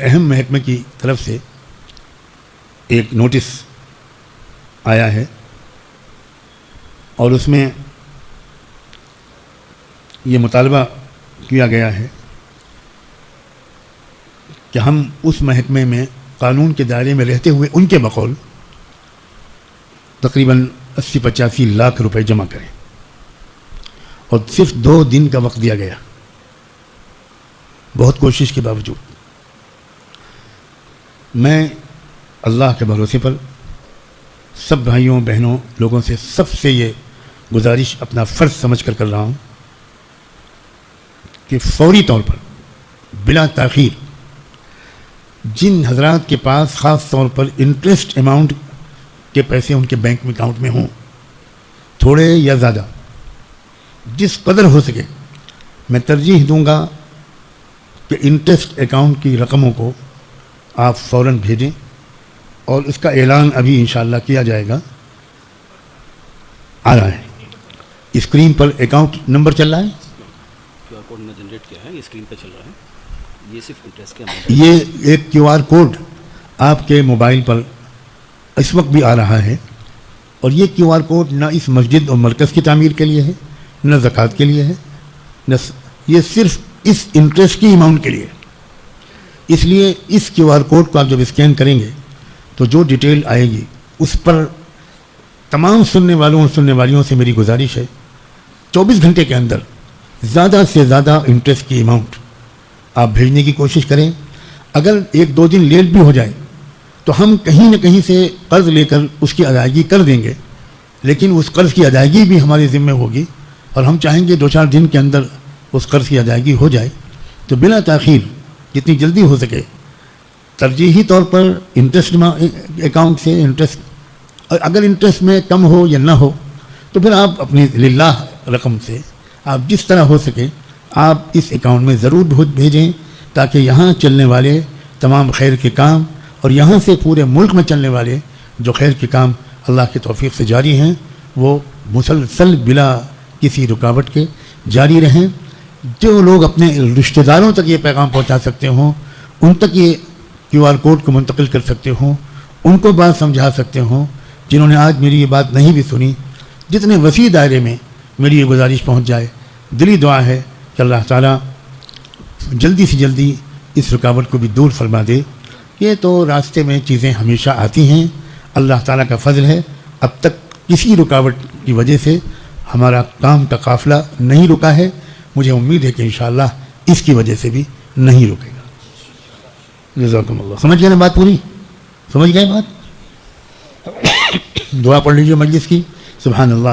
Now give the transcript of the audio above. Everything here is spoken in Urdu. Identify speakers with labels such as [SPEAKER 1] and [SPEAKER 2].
[SPEAKER 1] اہم محکمے کی طرف سے ایک نوٹس آیا ہے اور اس میں یہ مطالبہ کیا گیا ہے کہ ہم اس محکمے میں قانون کے دائرے میں رہتے ہوئے ان کے بقول تقریباً 80-85 لاکھ روپے جمع کریں، اور صرف 2 دن کا وقت دیا گیا، بہت کوشش کے باوجود۔ میں اللہ کے بھروسے پر سب بھائیوں بہنوں لوگوں سے سب سے یہ گزارش اپنا فرض سمجھ کر رہا ہوں کہ فوری طور پر بلا تاخیر جن حضرات کے پاس خاص طور پر انٹرسٹ اماؤنٹ کے پیسے ان کے بینک میں اکاؤنٹ میں ہوں، تھوڑے یا زیادہ، جس قدر ہو سکے، میں ترجیح دوں گا کہ انٹرسٹ اکاؤنٹ کی رقموں کو آپ فوراً بھیجیں، اور اس کا اعلان ابھی انشاءاللہ کیا جائے گا۔ آ رہا ہے اسکرین پر اکاؤنٹ نمبر چل رہا ہے،
[SPEAKER 2] کیو آر کوڈ میں جنریٹ کیا ہے، یہ اسکرین پہ چل رہا ہے، یہ صرف انٹرسٹ کے اماؤنٹ۔
[SPEAKER 1] یہ ایک کیو آر کوڈ آپ کے موبائل پر اس وقت بھی آ رہا ہے، اور یہ کیو آر کوڈ نہ اس مسجد اور مرکز کی تعمیر کے لیے ہے، نہ زکوٰۃ کے لیے ہے، نہ یہ صرف اس انٹرسٹ کی اماؤنٹ کے لیے۔ اس لیے اس کیو آر کوڈ کو آپ جب اسکین کریں گے تو جو ڈیٹیل آئے گی اس پر تمام سننے والوں اور سننے والیوں سے میری گزارش ہے 24 گھنٹے کے اندر زیادہ سے زیادہ انٹرسٹ کی اماؤنٹ آپ بھیجنے کی کوشش کریں۔ اگر 1-2 دن لیٹ بھی ہو جائے تو ہم کہیں نہ کہیں سے قرض لے کر اس کی ادائیگی کر دیں گے، لیکن اس قرض کی ادائیگی بھی ہمارے ذمہ ہوگی، اور ہم چاہیں گے 2-4 دن کے اندر اس قرض کی ادائیگی ہو جائے۔ تو بلا تاخیر جتنی جلدی ہو سکے ترجیحی طور پر انٹرسٹ اکاؤنٹ سے انٹرسٹ، اگر انٹرسٹ میں کم ہو یا نہ ہو تو پھر آپ اپنی للہ رقم سے آپ جس طرح ہو سکے آپ اس اکاؤنٹ میں ضرور بھیجیں، تاکہ یہاں چلنے والے تمام خیر کے کام اور یہاں سے پورے ملک میں چلنے والے جو خیر کے کام اللہ کی توفیق سے جاری ہیں وہ مسلسل بلا کسی رکاوٹ کے جاری رہیں۔ جو لوگ اپنے رشتہ داروں تک یہ پیغام پہنچا سکتے ہوں، ان تک یہ کیو آر کوڈ کو منتقل کر سکتے ہوں، ان کو بات سمجھا سکتے ہوں، جنہوں نے آج میری یہ بات نہیں بھی سنی، جتنے وسیع دائرے میں میری یہ گزارش پہنچ جائے۔ دلی دعا ہے کہ اللہ تعالیٰ جلدی سے جلدی اس رکاوٹ کو بھی دور فرما دے۔ یہ تو راستے میں چیزیں ہمیشہ آتی ہیں، اللہ تعالیٰ کا فضل ہے، اب تک کسی رکاوٹ کی وجہ سے ہمارا کام کا قافلہ نہیں رکا ہے، مجھے امید ہے کہ انشاءاللہ اس کی وجہ سے بھی نہیں رکے گا۔ جزاکم اللہ۔ سمجھ گئے نا بات پوری؟ سمجھ گئے بات؟ دعا پڑھ لیجیے مجلس کی۔ سبحان اللہ